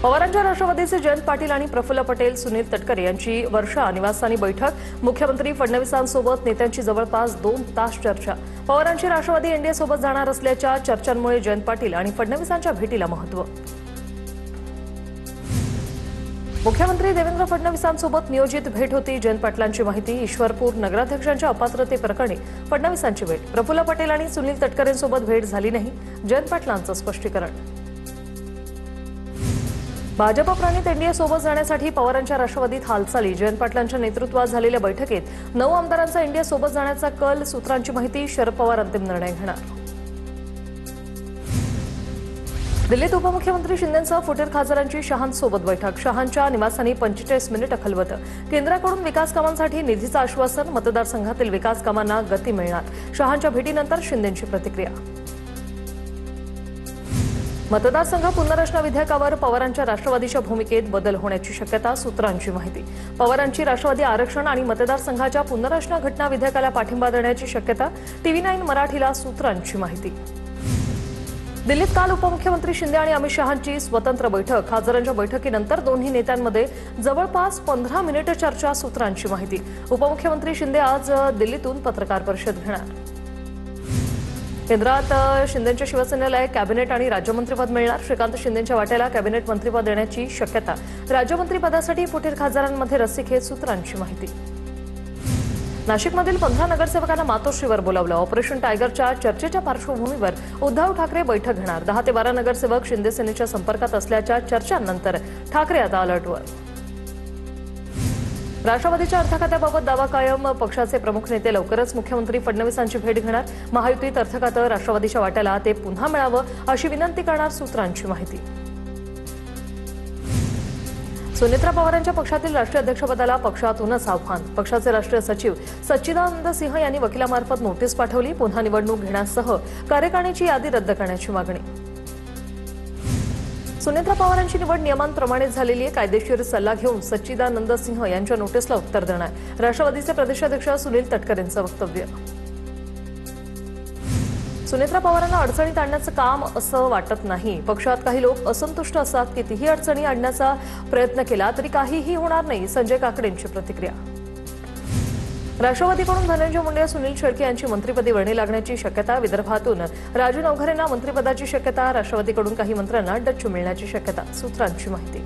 पवारांच्या राष्ट्रवादीचे जयंत पाटील आणि प्रफुल्ल पटेल, सुनील तटकरे यांची वर्षा निवासस्थानी बैठक। मुख्यमंत्री फडणवीसांसोबत नेत्यांची जवळपास 2 तास चर्चा। पवारांची राष्ट्रवादी एनडीए सोबत जाणार असल्याच्या चर्चांमुळे जयंत पाटील आणि फडणवीसांच्या भेटीला महत्त्व। मुख्यमंत्री देवेंद्र फडणवीसांसोबत नियोजित भेट होती। जयंत पाटलांची माहिती। ईश्वरपूर नगराध्यक्षांच्या अपात्रतेप्रकरणी फडणवीसांची भेट। प्रफुल्ल पटेल आणि सुनील तटकरेंसोबत भेट झाली नाही, जयंत पाटलांचं स्पष्टीकरण। भाजप प्रणित एनडीए सोबत जाण्यासाठी पवारांच्या राष्ट्रवादीत हालचाली। जयंत पाटलांच्या नेतृत्वात झालेल्या बैठकीत 9 आमदारांचा एनडीए सोबत जाण्याचा कल। सूत्रांची माहिती। शरद पवार अंतिम निर्णय घेणार। दिल्लीत उपमुख्यमंत्री शिंदेंसह फुटीर खासदारांची शहांसोबत बैठक। शहांच्या निवासस्थानी 45 मिनिट खलबत। केंद्राकडून विकास कामांसाठी निधीचं आश्वासन। मतदारसंघातील विकास कामांना गती मिळणार। शहांच्या भेटीनंतर शिंदेंची प्रतिक्रिया। मतदारसंघ पुनर्रचना विधेयकावर पवारांच्या राष्ट्रवादीच्या भूमिकेत बदल होण्याची शक्यता। सूत्रांची माहिती। पवारांची राष्ट्रवादी आरक्षण आणि मतदारसंघाच्या पुनर्रचना घटना विधेयकाला पाठिंबा देण्याची शक्यता। TV9 मराठीला सूत्रांची माहिती। दिल्लीत काल उपमुख्यमंत्री शिंदे आणि अमित शहांची स्वतंत्र बैठक। खासदारांच्या बैठकीनंतर दोन्ही नेत्यांमध्ये जवळपास 15 मिनिट चर्चा। सूत्रांची माहिती। उपमुख्यमंत्री शिंदे आज दिल्लीतून पत्रकार परिषद घेणार। केंद्रात शिंदेंच्या शिवसेनेला कॅबिनेट आणि राज्यमंत्रीपद मिळणार। श्रीकांत शिंदेंच्या वाट्याला कॅबिनेट मंत्रीपद देण्याची शक्यता। राज्यमंत्रीपदासाठी फुटीर खासदारांमध्ये रस्सीखेच। सूत्रांची माहिती। नाशिकमधील 15 नगरसेवकांना मातोश्रीवर बोलावलं। ऑपरेशन टायगरच्या चर्चेच्या पार्श्वभूमीवर उद्धव ठाकरे बैठक घेणार। 10 ते 12 नगरसेवक शिंदे सेनेच्या संपर्कात असल्याच्या चर्चांनंतर ठाकरे आता अलर्टवर। राष्ट्रवादीच्या अर्थखात्याबाबत दावा कायम। पक्षाचे प्रमुख नेते लवकरच मुख्यमंत्री फडणवीसांची भेट घेणार। महायुतीत अर्थखातं राष्ट्रवादीच्या वाट्याला ते पुन्हा मिळावं अशी विनंती करणार। सूत्रांची माहिती। सुनेत्रा पवारांच्या पक्षातील राष्ट्रीय अध्यक्षपदाला पक्षातूनच आव्हान। पक्षाचे राष्ट्रीय सचिव सच्चिदानंद सिंह यांनी वकिलामार्फत नोटीस पाठवली। पुन्हा निवडणूक घेण्यासह कार्यकारिणीची यादी रद्द करण्याची मागणी। सुनेत्रा पवारांची निवड नियमांप्रमाणे झालेली आहे। कायदेशीर सल्ला घेऊन सच्चिदानंद सिंह यांच्या नोटीसला उत्तर देणार। राष्ट्रवादीचे प्रदेशाध्यक्ष सुनील तटकरेंचं वक्तव्य। सुनेत्रा पवारांना अडचणीत आणण्याचं काम असं वाटत नाही। पक्षात काही लोक असंतुष्ट असतात। कितीही अडचणी आणण्याचा प्रयत्न केला तरी काहीही होणार नाही। संजय काकडेंची प्रतिक्रिया। राष्ट्रवादीकडून धनंजय मुंडे, सुनील शेळके यांची मंत्रिपदी वर्णी लागण्याची शक्यता। विदर्भातून राजू नवघरेंना मंत्रिपदाची शक्यता। राष्ट्रवादीकडून काही मंत्र्यांना डच्चू मिळण्याची शक्यता। सूत्रांची माहिती।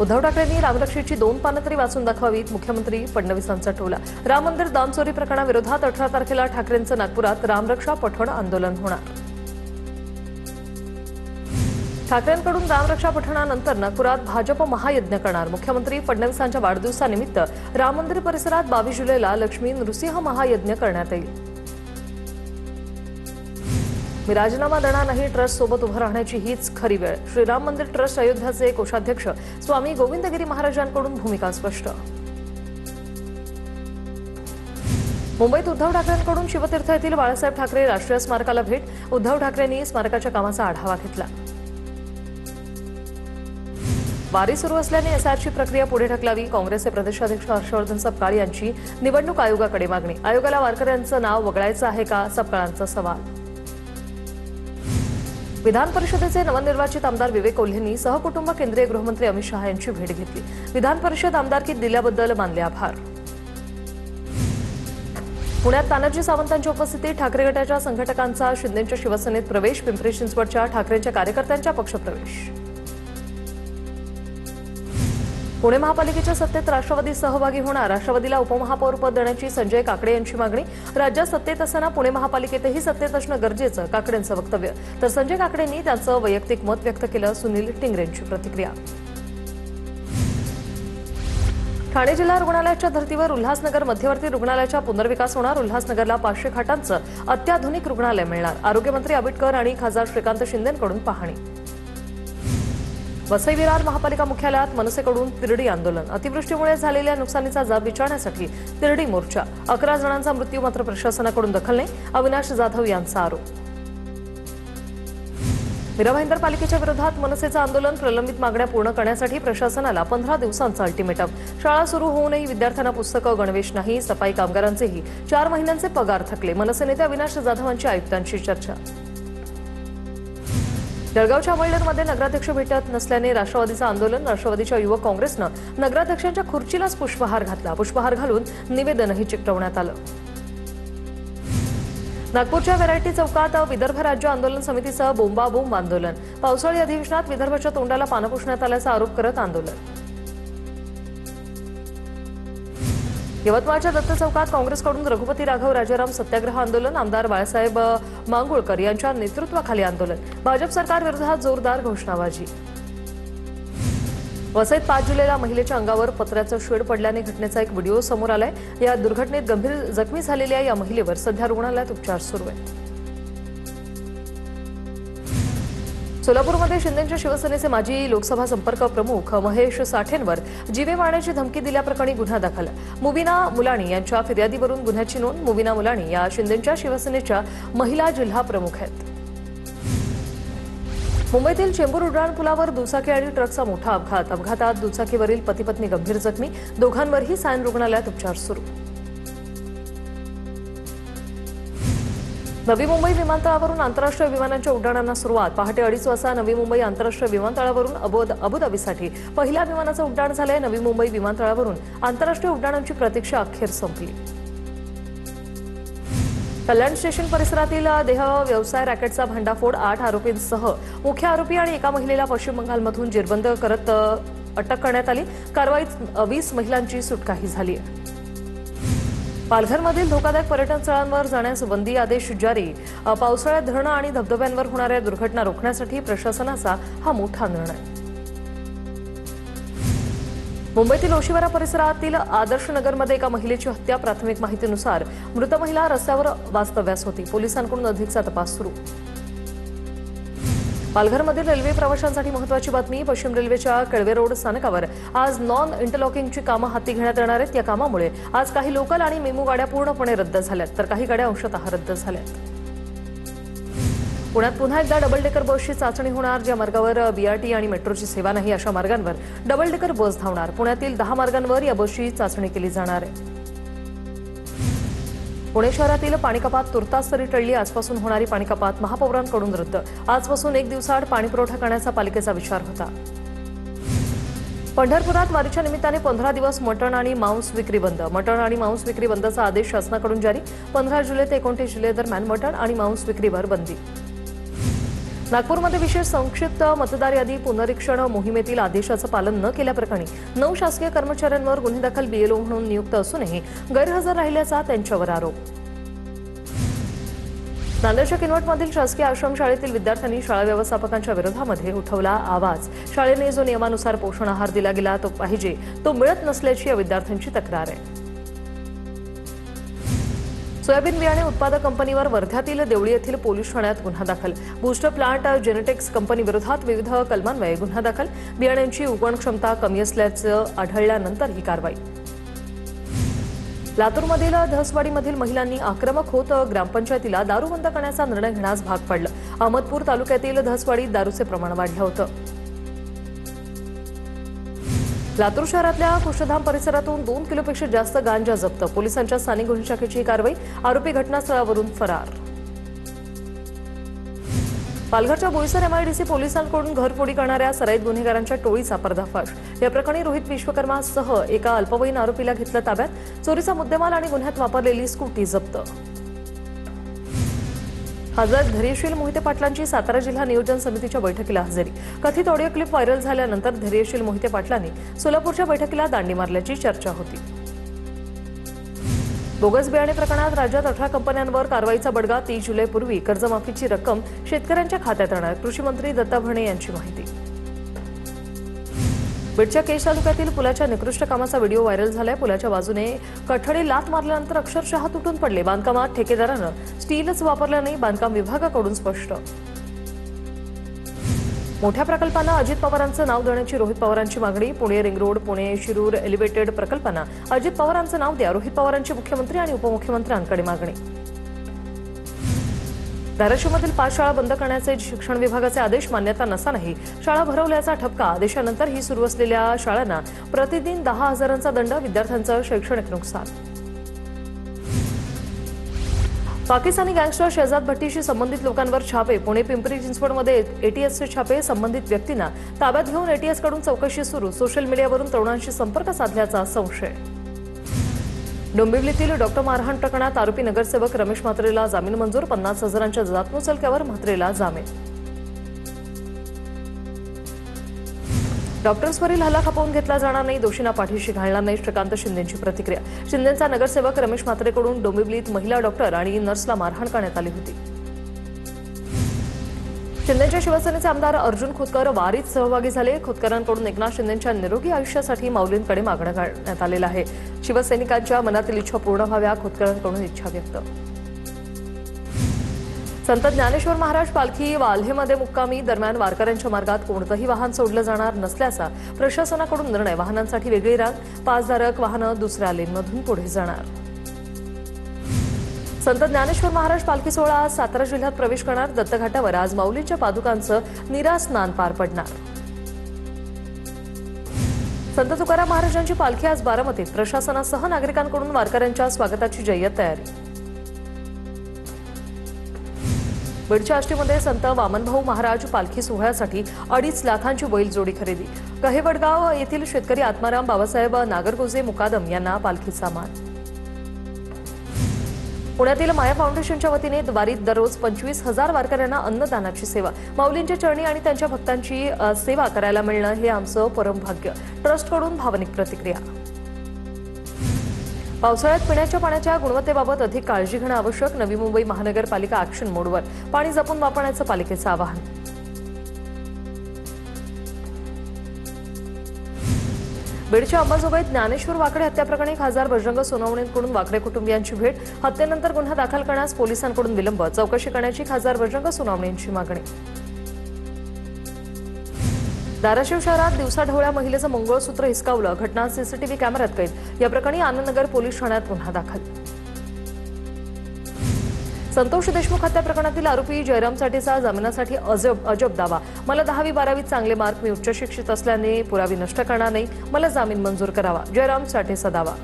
उद्धव ठाकरेंनी रामरक्षेची 2 पानं तरी वाचून दाखवावीत। मुख्यमंत्री फडणवीसांचा टोला। राम मंदिर दानचोरी प्रकरणाविरोधात 18 तारखेला ठाकरेंचं नागपुरात रामरक्षा पठण आंदोलन होणार। ठाकरेंकडून रामरक्षा पठणानंतर नागपुरात भाजप महायज्ञ करणार। मुख्यमंत्री फडणवीसांच्या वाढदिवसानिमित्त राम मंदिर परिसरात 22 जुलैला लक्ष्मी नृसिंह महायज्ञ करण्यात येईल। मी राजीनामा देणार नाही। ट्रस्ट सोबत उभं राहण्याची हीच खरी वेळ। श्रीराम मंदिर ट्रस्ट अयोध्याचे कोषाध्यक्ष स्वामी गोविंदगिरी महाराजांकडून भूमिका स्पष्ट। मुंबईत उद्धव ठाकरेंकडून शिवतीर्थ येथील बाळासाहेब ठाकरे राष्ट्रीय स्मारकाला भेट। उद्धव ठाकरेंनी स्मारकाच्या कामाचा आढावा घेतला। वारी सुरू असल्याने एसआरची प्रक्रिया पुढे ढकलावी। काँग्रेसचे प्रदेशाध्यक्ष हर्षवर्धन सपकाळ यांची निवडणूक आयोगाकडे मागणी। आयोगाला वारकऱ्यांचं नाव वगळायचं आहे का, सपकाळांचा सवाल। विधान परिषदेचे नवनिर्वाचित आमदार विवेक कोल्हेंनी सहकुटुंब केंद्रीय गृहमंत्री अमित शहा यांची भेट घेतली। विधान परिषद आमदारकीत दिल्याबद्दल मानले आभार। पुण्यात तानाजी सावंतांच्या उपस्थितीत ठाकरे गटाच्या संघटकांचा शिंदेंच्या शिवसेनेत प्रवेश। पिंपरी चिंचवडच्या ठाकरेंच्या कार्यकर्त्यांच्या पक्षप्रवेश। पुणे महापालिकेच्या सत्तेत राष्ट्रवादी सहभागी होणार। राष्ट्रवादीला उपमहापौरपद देण्याची संजय काकडे यांची मागणी। राज्यात सत्तेत असताना पुणे महापालिकेतही सत्तेत असणं गरजेचं, काकडेंचं वक्तव्य। तर संजय काकडेंनी त्यांचं वैयक्तिक मत व्यक्त केलं। सुनील टिंगरेंची प्रतिक्रिया। ठाणे जिल्हा रुग्णालयाच्या धर्तीवर उल्हासनगर मध्यवर्ती रुग्णालयाचा पुनर्विकास होणार। उल्हासनगरला 500 खाटांचं अत्याधुनिक रुग्णालय मिळणार। आरोग्यमंत्री आबिटकर आणि खासदार श्रीकांत शिंदेंकडून पाहणी। वसई विरार महापालिका मुख्यालयात मनसेकडून तिरडी आंदोलन। अतिवृष्टीमुळे झालेल्या नुकसानीचा जाब विचारण्यासाठी तिरडी मोर्चा। 11 जणांचा मृत्यू, मात्र प्रशासनाकडून दखल नाही, अविनाश जाधव यांचा आरोप। मीरा भाईंदर पालिकेच्या विरोधात मनसेचं आंदोलन। प्रलंबित मागण्या पूर्ण करण्यासाठी प्रशासनाला 15 दिवसांचा अल्टिमेटम। शाळा सुरू होऊनही विद्यार्थ्यांना पुस्तकं, गणवेश नाही। सफाई कामगारांचेही 4 महिन्यांचे पगार थकले। मनसे नेते अविनाश जाधवांची आयुक्तांशी चर्चा। जळगावच्या अमळनेरमध्ये नगराध्यक्ष भेटत नसल्याने राष्ट्रवादीचं आंदोलन. राष्ट्रवादीच्या युवक काँग्रेसनं नगराध्यक्षांच्या खुर्चीलाच पुष्पहार घातला. पुष्पहार घालून निवेदनही चिकटवण्यात आलं. नागपूरच्या व्हरायटी चौकात विदर्भ राज्य आंदोलन समितीचं बोंबाबोंब आंदोलन. पावसाळी अधिवेशनात विदर्भाच्या तोंडाला पानं पुसण्यात आल्याचा आरोप करत आंदोलन. यवतमाळच्या दत्त चौकात काँग्रेसकडून रघुपती राघव राजाराम सत्याग्रह आंदोलन. आमदार बाळासाहेब मांगुळकर यांच्या नेतृत्वाखाली आंदोलन. भाजप सरकार विरोधात जोरदार घोषणाबाजी. वसईत 5 जुलैला महिलेच्या अंगावर पत्र्याचं शेड पडल्याने घटनेचा एक व्हिडिओ समोर आलाय. या दुर्घटनेत गंभीर जखमी झालेल्या या महिलेवर सध्या रुग्णालयात उपचार सुरू आहेत. सोलापूरमध्ये शिंदेच्या शिवसेनेचे माजी लोकसभा संपर्क प्रमुख महेश साठेंवर जीवे मारण्याची धमकी दिल्याप्रकरणी गुन्हा दाखल. मुबीना मुलाणी यांच्या फिर्यादीवरून गुन्ह्याची नोंद. मुबीना मुलाणी या शिंदेच्या शिवसेनेच्या महिला जिल्हा प्रमुख आहेत. मुंबईतील चेंबूर उड्डाणपुलावर दुचाकी आणि ट्रकचा मोठा अपघात. अपघातात दुचाकीवरील पती पत्नी गंभीर जखमी. दोघांवरही सायन रुग्णालयात उपचार सुरू. नवी मुंबई विमानतळावरून आंतरराष्ट्रीय विमानांच्या उड्डाणांना सुरुवात. पहाटे 2:30 वाजता नवी मुंबई आंतरराष्ट्रीय विमानतळावरून अबुधाबीसाठी पहिल्या विमानाचं उड्डाण झालंय. नवी मुंबई विमानतळावरून आंतरराष्ट्रीय उड्डाणांची प्रतीक्षा अखेर संपली. कल्याण स्टेशन परिसरातील देह व्यवसाय रॅकेटचा भांडाफोड. 8 आरोपींसह मुख्य आरोपी आणि एका महिलेला पश्चिम बंगालमधून जेरबंद करत अटक करण्यात आली. कारवाईत 20 महिलांची सुटकाही झाली. पालघरमधील धोकादायक पर्यटन स्थळांवर जाण्यास बंदी. आदेश जारी. पावसाळ्यात धरणं आणि धबधब्यांवर होणाऱ्या दुर्घटना रोखण्यासाठी प्रशासनाचा हा मोठा निर्णय. मुंबईतील ओशिवरा परिसरातील आदर्श नगरमध्ये एका महिलेची हत्या. प्राथमिक माहितीनुसार मृत महिला रस्त्यावर वास्तव्यास होती. पोलिसांकडून अधिकचा तपास सुरू. पालघरमधील रेल्वे प्रवाशांसाठी महत्त्वाची बातमी. पश्चिम रेल्वेच्या केळवे रोड स्थानकावर आज नॉन इंटरलॉकिंगची कामं हाती घेण्यात येणार आहेत. या कामामुळे आज काही लोकल आणि मेमू गाड्या पूर्णपणे रद्द झाल्यात तर काही गाड्या अंशतः रद्द झाल्यात. पुण्यात पुन्हा एकदा डबल डेकर बसची चाचणी होणार. ज्या मार्गावर बीआरटी आणि मेट्रोची सेवा नाही अशा मार्गांवर डबल डेकर बस धावणार. पुण्यातील 10 मार्गांवर या बसची चाचणी केली जाणार आहे. पुणे शहरातील पाणीकपात तुर्तास तरी टळली. आजपासून होणारी पाणीकपात महापौरांकडून रद्द. आजपासून 1 दिवसाआड पाणीपुरवठा करण्याचा पालिकेचा विचार होता. पंढरपुरात वारीच्या निमित्ताने 15 दिवस मटण आणि मांस विक्री बंद. मटण आणि मांस विक्री बंदचा आदेश शासनाकडून जारी. 15 जुलै ते 29 जुलै दरम्यान मटण आणि मांस विक्रीवर बंदी. नागपूरमध्ये विशेष संक्षिप्त मतदार यादी पुनरीक्षण मोहिमेतील आदेशाचं पालन न केल्याप्रकरणी 9 शासकीय कर्मचाऱ्यांवर गुन्हे दाखल. बीएलओ म्हणून नियुक्त असूनही गैरहजर राहिल्याचा त्यांच्यावर आरोप. नांदेडच्या किनवटमधील शासकीय आश्रमशाळेतील विद्यार्थ्यांनी शाळा व्यवस्थापकांच्या विरोधामध्ये उठवला आवाज. शाळेने जो नियमानुसार पोषण आहार दिला गेला तो पाहिजे तो मिळत नसल्याची या विद्यार्थ्यांची तक्रार आहे. सोयाबीन बियाणे उत्पादक कंपनीवर वर्ध्यातील देवळी येथील पोलीस ठाण्यात गुन्हा दाखल. बूस्टर प्लांट जेनेटिक्स कंपनी विरोधात विविध कलमान्वये गुन्हा दाखल. बियाण्यांची उगवण क्षमता कमी असल्याचं आढळल्यानंतर ही कारवाई. लातूरमधील धसवाडीमधील महिलांनी आक्रमक होत ग्रामपंचायतीला दारूबंद करण्याचा निर्णय घेण्यास भाग पडलं. अहमदपूर तालुक्यातील धसवाडीत दारूचे प्रमाण वाढलं होतं. लातूर शहरातल्या कुशधाम परिसरातून 2 किलोपेक्षा जास्त गांजा जप्त. पोलिसांच्या स्थानिक गुन्हे शाखेची कारवाई. आरोपी घटनास्थळावरून फरार. पालघरच्या बोईसर एमआयडीसी पोलिसांकडून घरफोडी करणाऱ्या सराईत गुन्हेगारांच्या टोळीचा पर्दाफाश. या प्रकरणी रोहित विश्वकर्मासह एका अल्पवयीन आरोपीला घेतलं ताब्यात. चोरीचा मुद्देमाल आणि गुन्ह्यात वापरलेली स्कूटी जप्त. हजरत धैर्यशील मोहिते पाटलांची सातारा जिल्हा नियोजन समितीच्या बैठकीला हजेरी. कथित ऑडिओ क्लिप व्हायरल झाल्यानंतर धैर्यशील मोहिते पाटलांनी सोलापूरच्या बैठकीला दांडी मारल्याची चर्चा होती. बोगस बियाणे प्रकरणात राज्यात 18 कंपन्यांवर कारवाईचा बडगा. 30 जुलैपूर्वी कर्जमाफीची रक्कम शेतकऱ्यांच्या खात्यात येणार. कृषी मंत्री दत्ता भरणे यांची माहिती. बीडच्या केज तालुक्यातील पुलाच्या निकृष्ट कामाचा व्हिडिओ व्हायरल झालाय. पुलाच्या बाजूने कठडे लाथ मारल्यानंतर अक्षरशः तुटून पडले. बांधकामात ठेकेदारानं स्टीलच वापरलं नाही. बांधकाम विभागाकडून स्पष्ट. मोठ्या प्रकल्पांना अजित पवारांचं नाव देण्याची रोहित पवारांची मागणी. Pune ring road Pune Shirur elevated प्रकल्पांना अजित पवारांचं नाव द्या. रोहित पवारांची मुख्यमंत्री आणि उपमुख्यमंत्र्यांकडे मागणी. धाराशिवमधील 5 शाळा बंद करण्याचे शिक्षण विभागाचे आदेश. मान्यता नसतानाही शाळा भरवल्याचा ठपका. आदेशानंतरही सुरू असलेल्या शाळांना प्रतिदिन 10,000चा दंड. विद्यार्थ्यांचं शैक्षणिक नुकसान. पाकिस्तानी गँगस्टर शहजाद भट्टीशी संबंधित लोकांवर छापे. पुणे पिंपरी चिंचवडमध्ये एटीएसचे छापे. संबंधित व्यक्तींना ताब्यात घेऊन एटीएस कडून चौकशी सुरू. सोशल मीडियावरून तरुणांशी संपर्क साधल्याचा संशय. डोंबिवलीतील डॉक्टर मारहाण प्रकरणात आरोपी नगरसेवक रमेश म्हात्रेला जामीन मंजूर. 50,000च्या जातमुचलक्यावर म्हात्रेला जामीन. डॉक्टर्सवरील हल्ला खपवून घेतला जाणार नाही. दोषींना पाठीशी घालणार नाही. श्रीकांत शिंदेंची प्रतिक्रिया. शिंदेंचा नगरसेवक रमेश म्हात्रेकडून डोंबिवलीत महिला डॉक्टर आणि नर्सला मारहाण करण्यात आली होती. शिंदेच्या शिवसेनेचे आमदार अर्जुन खोतकर वारीत सहभागी झाले. खोतकरांकडून एकनाथ शिंदेंच्या निरोगी आयुष्यासाठी माऊलींकडे मागणं करण्यात आलेलं आहे. शिवसैनिकांच्या मनातील इच्छा पूर्ण व्हाव्या, खोतकरांकडून इच्छा व्यक्त. संत ज्ञानेश्वर महाराज पालखी वाल्हेमध्ये मुक्कामी. दरम्यान वारकऱ्यांच्या मार्गात कोणतंही वाहन सोडलं जाणार नसल्याचा प्रशासनाकडून निर्णय. वाहनांसाठी वेगळी रांग. पासधारक वाहनं दुसऱ्या लेनमधून पुढे जाणार. संत ज्ञानेश्वर महाराज पालखी सोहळा आज सातारा जिल्ह्यात प्रवेश करणार. दत्तघाटावर आज माऊलींच्या पादुकांचं निरास्नान पार पडणार. संत तुकाराम महाराजांची पालखी आज बारामतीत. प्रशासनासह नागरिकांकडून वारकऱ्यांच्या स्वागताची जय्यत तयारी. बीडच्या आष्टीमध्ये संत वामनभाऊ महाराज पालखी सोहळ्यासाठी 2.5 लाखांची बैलजोडी खरेदी. कहेवडगाव येथील शेतकरी आत्माराम बाबासाहेब नागरगोजे मुकादम यांना पालखीचा मान. पुण्यातील माया फाउंडेशनच्या वतीने वारीत दररोज 25,000 वारकऱ्यांना अन्नदानाची सेवा. माऊलींच्या चरणी आणि त्यांच्या भक्तांची सेवा करायला मिळणं हे आमचं परम भाग्य. ट्रस्टकडून भावनिक प्रतिक्रिया. पावसाळ्यात पिण्याच्या पाण्याच्या गुणवत्तेबाबत अधिक काळजी घेणं आवश्यक. नवी मुंबई महानगरपालिका ऍक्शन मोडवर. पाणी जपून वापरण्याचं पालिकेचं आवाहन. बीडच्या अंबाजोगाईत ज्ञानेश्वर वाकडे हत्याप्रकरणी खासदार बजरंग सोनवणेंकडून वाकडे कुटुंबियांची भेट. हत्येनंतर गुन्हा दाखल करण्यास पोलिसांकडून विलंब. चौकशी करण्याची खासदार बजरंग सोनवणेंची मागणी. धाराशिव शहरात दिवसाढवळ्या महिलेचं मंगळसूत्र हिसकावलं. घटना सीसीटीव्ही कॅमेऱ्यात कैद. या प्रकरणी आनंदनगर पोलीस ठाण्यात गुन्हा दाखल. संतोष देशमुख हत्या प्रकरणातील आरोपी जयराम चाटेचा जामिनासाठी अजब दावा. मला 10वी-12वीत चांगले मार्क. मी उच्च शिक्षित असल्याने पुरावे नष्ट करणार नाही. मला जामीन मंजूर करावा. जयराम चाटेचा दावा.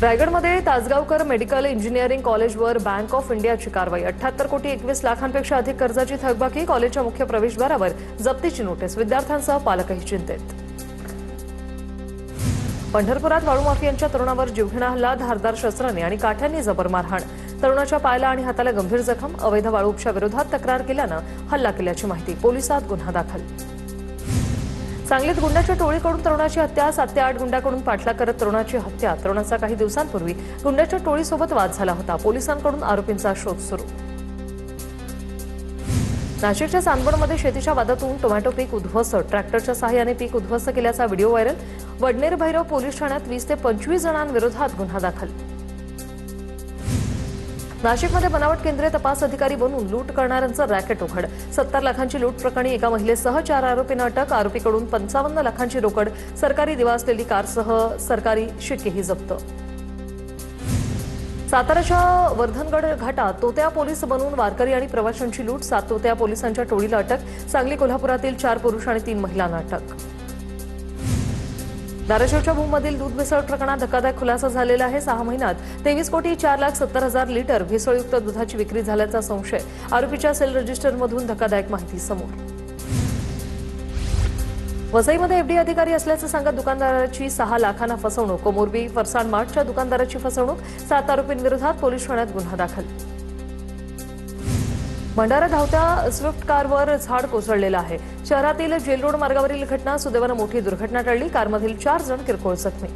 रायगडमध्ये तासगावकर मेडिकल इंजिनिअरिंग कॉलेजवर बँक ऑफ इंडियाची कारवाई. 78 कोटी 21 लाखांपेक्षा अधिक कर्जाची थकबाकी. कॉलेजच्या मुख्य प्रवेशद्वारावर जप्तीची नोटीस. विद्यार्थ्यांसह पालकही चिंतेत. पंढरपुरात वाळू माफियांच्या तरुणावर जीवघेणा हल्ला. धारदार शस्त्राने आणि काठ्यांनी जबर मारहाण. तरुणाच्या पायाला आणि हाताला गंभीर जखम. अवैध वाळू उपशा विरोधात तक्रार केल्यानं हल्ला केल्याची माहिती. पोलिसात गुन्हा दाखल. सांगलीत गुंडाच्या टोळीकडून तरुणाची हत्या. 7 ते 8 गुंडाकडून पाठलाग करत तरुणाची हत्या. तरुणाचा काही दिवसांपूर्वी गुंडाच्या टोळीसोबत वाद झाला होता. पोलिसांकडून आरोपींचा शोध सुरू. नाशिकच्या चांदवडमध्ये शेतीच्या वादातून टोमॅटो पीक उद्ध्वस्त. ट्रॅक्टरच्या सहाय्याने पीक उद्ध्वस्त केल्याचा video viral. Vadner Bhairav police ठाण्यात 20 ते 25 जणांविरोधात गुन्हा दाखल. नाशिकमध्ये बनावट केंद्रीय तपास अधिकारी बनून लूट करणाऱ्यांचं रॅकेट उघड. 70 लाखांची लूट प्रकरणी एका महिलेसह 4 आरोपींना अटक. आरोपीकडून 55 लाखांची रोकड, सरकारी दिवा असलेली कारसह सरकारी शिक्केही जप्त. साताराच्या वर्धनगड घाटात तोत्या पोलीस बनून वारकरी आणि प्रवाशांची लूट. 7 तोत्या पोलिसांच्या टोळीला अटक. सांगली कोल्हापुरातील 4 पुरुष आणि 3 महिलांना अटक. धाराशिवच्या भूममधील दूध भेसळ प्रकरणात धक्कादायक खुलासा झालेला आहे. 6 महिन्यात 23 कोटी 4,70,000 लिटर भेसळयुक्त दुधाची विक्री झाल्याचा संशय. आरोपीच्या सेल रजिस्टरमधून धक्कादायक माहिती समोर. वसईमध्ये एफडी अधिकारी असल्याचं सांगत दुकानदाराची 6 लाखांना फसवणूक. कोमोरबी फरसाण मार्टच्या दुकानदाराची फसवणूक. 7 आरोपींविरोधात पोलीस ठाण्यात गुन्हा दाखल. भंडारा धावत्या स्विफ्ट कारवर झाड कोसळलेलं आहे. शहरातील जेल रोड मार्गावरील घटना. सुदैवानं मोठी दुर्घटना टळली. कारमधील 4 जण किरकोळ जखमी.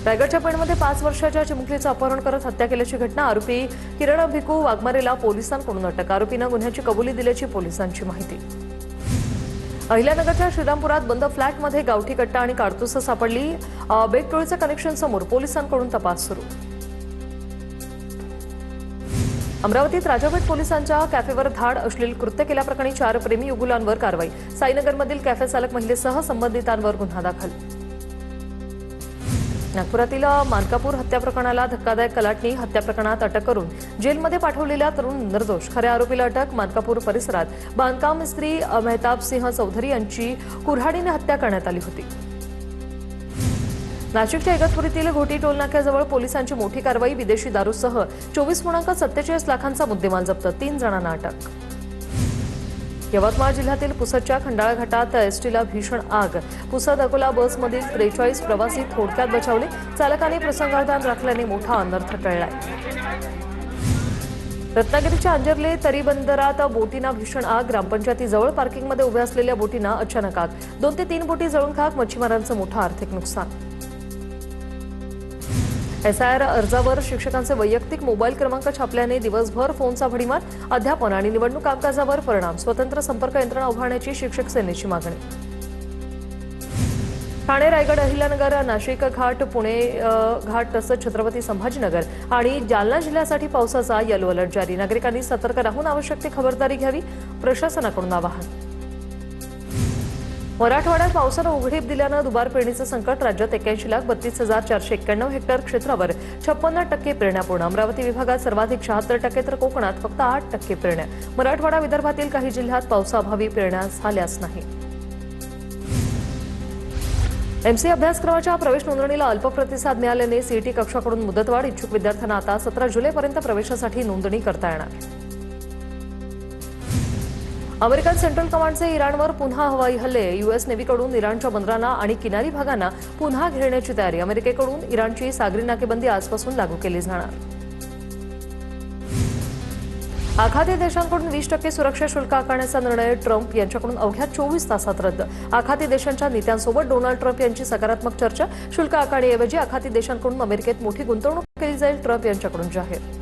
रायगडच्या पेणमध्ये 5 वर्षाच्या चिमुकलीचं अपहरण करत हत्या केल्याची घटना. आरोपी किरण भिकू वाघमारेला पोलिसांकडून अटक. आरोपीनं गुन्ह्याची कबुली दिल्याची पोलिसांची माहिती. अहिल्यानगरच्या श्रीरामपुरात बंद फ्लॅटमध्ये गावठी कट्टा आणि काडतुसं सापडली. बेगटोळीचं कनेक्शन समोर. पोलिसांकडून तपास सुरू. अमरावतीत राजापेठ पोलिसांच्या कॅफेवर धाड. अश्लील कृत्य केल्याप्रकरणी 4 प्रेमी युगुलांवर कारवाई. साईनगरमधील कॅफे चालक महिलेसह संबंधितांवर गुन्हा दाखल. नागपुरातील मानकापूर हत्या प्रकरणाला धक्कादायक कलाटणी. हत्या प्रकरणात अटक करून जेलमध्ये पाठवलेल्या तरुण निर्दोष. खऱ्या आरोपीला अटक. मानकापूर परिसरात बांधकाम मिस्त्री मेहताब सिंह चौधरी यांची कुऱ्हाडीने हत्या करण्यात आली होती. नाशिकच्या इगतपुरीतील घोटी टोलनाक्याजवळ पोलिसांची मोठी कारवाई, विदेशी दारूसह 24.47 लाखांचा मुद्देमाल जप्त, 3 जणांना अटक. यवतमाळ जिल्ह्यातील पुसदच्या खंडाळा घाटात एसटीला भीषण आग, पुसद अकोला बसमधील 43 प्रवासी थोडक्यात बचावले, चालकाने प्रसंगावधान राखल्याने मोठा अनर्थ टळलाय. रत्नागिरीच्या अंजर्ले तरी बंदरात बोटींना भीषण आग, ग्रामपंचायतीजवळ पार्किंगमध्ये उभ्या असलेल्या बोटींना अचानक आग, 2 ते 3 बोटी जळून खाक, मच्छीमारांचं मोठं आर्थिक नुकसान. एसआयआर अर्जावर शिक्षकांचे वैयक्तिक मोबाईल क्रमांक छापल्याने दिवसभर फोनचा भडीमार, अध्यापन आणि निवडणूक कामकाजावर परिणाम, स्वतंत्र संपर्क यंत्रणा उभारण्याची शिक्षक सेनेची मागणी. ठाणे, रायगड, अहिल्यानगर, नाशिक घाट, पुणे घाट तसंच छत्रपती संभाजीनगर आणि जालना जिल्ह्यासाठी पावसाचा येलो अलर्ट जारी, नागरिकांनी सतर्क राहून आवश्यक ती खबरदारी घ्यावी, प्रशासनाकडून आवाहन. मराठवाड्यात पावसानं उघडीप दिल्यानं दुबार पेरणीचं संकट, राज्यात 81,32,491 हेक्टर क्षेत्रावर 56% पेरण्या पूर्ण, अमरावती विभागात सर्वाधिक 76% तर कोकणात फक्त 8% पेरण्या, मराठवाडा विदर्भातील काही जिल्ह्यात पावसाअभावी पेरण्या झाल्याच नाही. एमसीए अभ्यासक्रमाच्या प्रवेश नोंदणीला अल्प प्रतिसाद मिळाल्याने सीईटी कक्षाकडून मुदतवाढ, इच्छुक विद्यार्थ्यांना आता 17 जुलैपर्यंत प्रवेशासाठी नोंदणी करता येणार. अमेरिकन सेंट्रल कमांडचे इराणवर पुन्हा हवाई हल्ले, यूएस नेव्हीकडून इराणच्या बंदरांना आणि किनारी भागांना पुन्हा घेरण्याची तयारी, अमेरिकेकडून इराणची सागरी नाकेबंदी आजपासून लागू केली जाणार. आखाती देशांकडून 20% सुरक्षा शुल्क आकारण्याचा निर्णय, ट्रम्प यांच्याकडून अवघ्या 24 तासात रद्द, आखाती देशांच्या नेत्यांसोबत डोनाल्ड ट्रम्प यांची सकारात्मक चर्चा, शुल्क आकारण्याऐवजी आखाती देशांकडून अमेरिकेत मोठी गुंतवणूक केली जाईल, ट्रम्प यांच्याकडून जाहीर.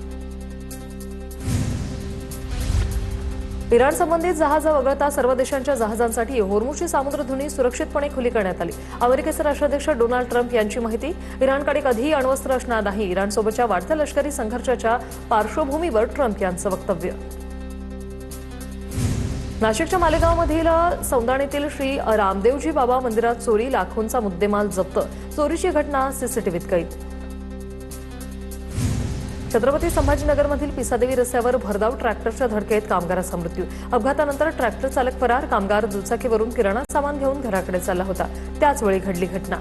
इराण संबंधित जहाजं वगळता सर्व देशांच्या जहाजांसाठी होर्मुझची सामुद्रधुनी सुरक्षितपणे खुली करण्यात आली, अमेरिकेचे राष्ट्राध्यक्ष डोनाल्ड ट्रम्प यांची माहिती. इराणकडे कधीही अण्वस्त्र असणार नाही, इराणसोबतच्या वाढत्या लष्करी संघर्षाच्या पार्श्वभूमीवर ट्रम्प यांचं वक्तव्य. नाशिकच्या मालेगावमधील सौंदाणीतील श्री रामदेवजी बाबा मंदिरात चोरी, लाखोंचा मुद्देमाल जप्त, चोरीची घटना सीसीटीव्हीत कैद. छत्रपती संभाजीनगरमधील पिसादेवी रस्त्यावर भरधाव ट्रॅक्टरच्या धडकेत कामगाराचा मृत्यू, अपघातानंतर ट्रॅक्टर चालक फरार, कामगार दुचाकीवरून किराणा सामान घेऊन घराकडे चालला होता, त्याचवेळी घडली घटना.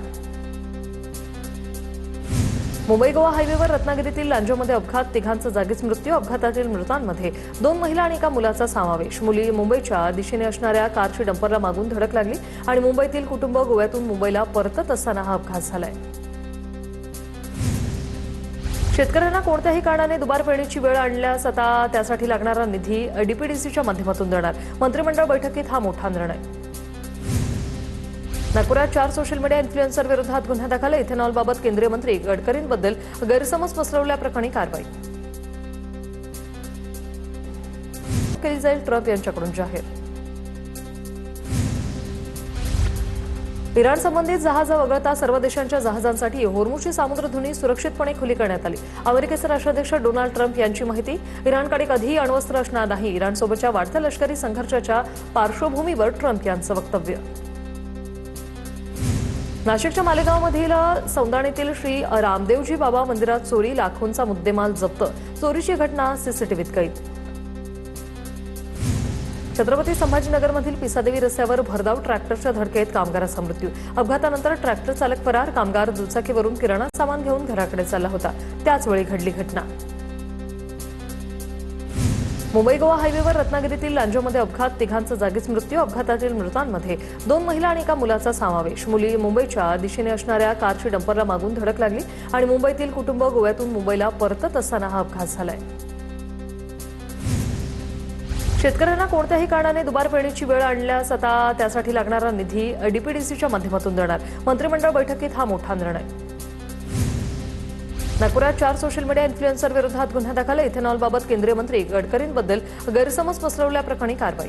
मुंबई गोवा हायवेवर रत्नागिरीतील लांजोमध्ये अपघात, 3घांचा जागीच मृत्यू, अपघातातील मृतांमध्ये 2 महिला आणि 1 मुलाचा समावेश. मुली मुंबईच्या दिशेने असणाऱ्या कारची डंपरला मागून धडक लागली आणि मुंबईतील कुटुंब गोव्यातून मुंबईला परतत असताना हा अपघात झालाय. शेतकऱ्यांना कोणत्याही कारणाने दुबार पेरणीची वेळ आणल्यास आता त्यासाठी लागणारा निधी डीपीडीसीच्या माध्यमातून देणार, मंत्रिमंडळ बैठकीत हा मोठा निर्णय. नागपुरात 4 सोशल मीडिया इन्फ्लुएन्सर विरोधात गुन्हा दाखल, इथेनॉलबाबत केंद्रीय मंत्री गडकरींबद्दल गैरसमज पसरवल्याप्रकरणी कारवाई केली जाईल, ट्रम्प यांच्याकडून जाहीर. इराण संबंधित जहाजं वगळता सर्व देशांच्या जहाजांसाठी होर्मुझची सामुद्रधुनी सुरक्षितपणे खुली करण्यात आली, अमेरिकेचे राष्ट्राध्यक्ष डोनाल्ड ट्रम्प यांची माहिती. इराणकडे कधीही अण्वस्त्र असणार नाही, इराणसोबतच्या वाढत्या लष्करी संघर्षाच्या पार्श्वभूमीवर ट्रम्प यांचं वक्तव्य. नाशिकच्या मालेगावमधील सौंदाणीतील श्री रामदेवजी बाबा मंदिरात चोरी, लाखोंचा मुद्देमाल जप्त, चोरीची घटना सीसीटीव्हीत कैद. छत्रपती संभाजीनगरमधील पिसादेवी रस्त्यावर भरधाव ट्रॅक्टरच्या धडकेत कामगाराचा मृत्यू, अपघातानंतर ट्रॅक्टर चालक फरार, कामगार दुचाकीवरून किराणा सामान घेऊन घराकडे चालला होता, त्याचवेळी घडली घटना. मुंबई गोवा हायवेवर रत्नागिरीतील लांजोमध्ये अपघात, 3घांचा जागीच मृत्यू, अपघातातील मृतांमध्ये 2 महिला आणि 1 मुलाचा समावेश. मुली मुंबईच्या दिशेने असणाऱ्या कारची डंपरला मागून धडक लागली आणि मुंबईतील कुटुंब गोव्यातून मुंबईला परतत असताना हा अपघात झालाय. शेतकऱ्यांना कोणत्याही कारणाने दुबार पेरणीची वेळ आणल्यास आता त्यासाठी लागणारा निधी डीपीडीसीच्या माध्यमातून देणार, मंत्रिमंडळ बैठकीत हा मोठा निर्णय. नागपुरात 4 सोशल मीडिया इन्फ्लुएन्सर विरोधात गुन्हा दाखल, इथेनॉलबाबत केंद्रीय मंत्री गडकरींबद्दल गैरसमज पसरवल्याप्रकरणी कारवाई.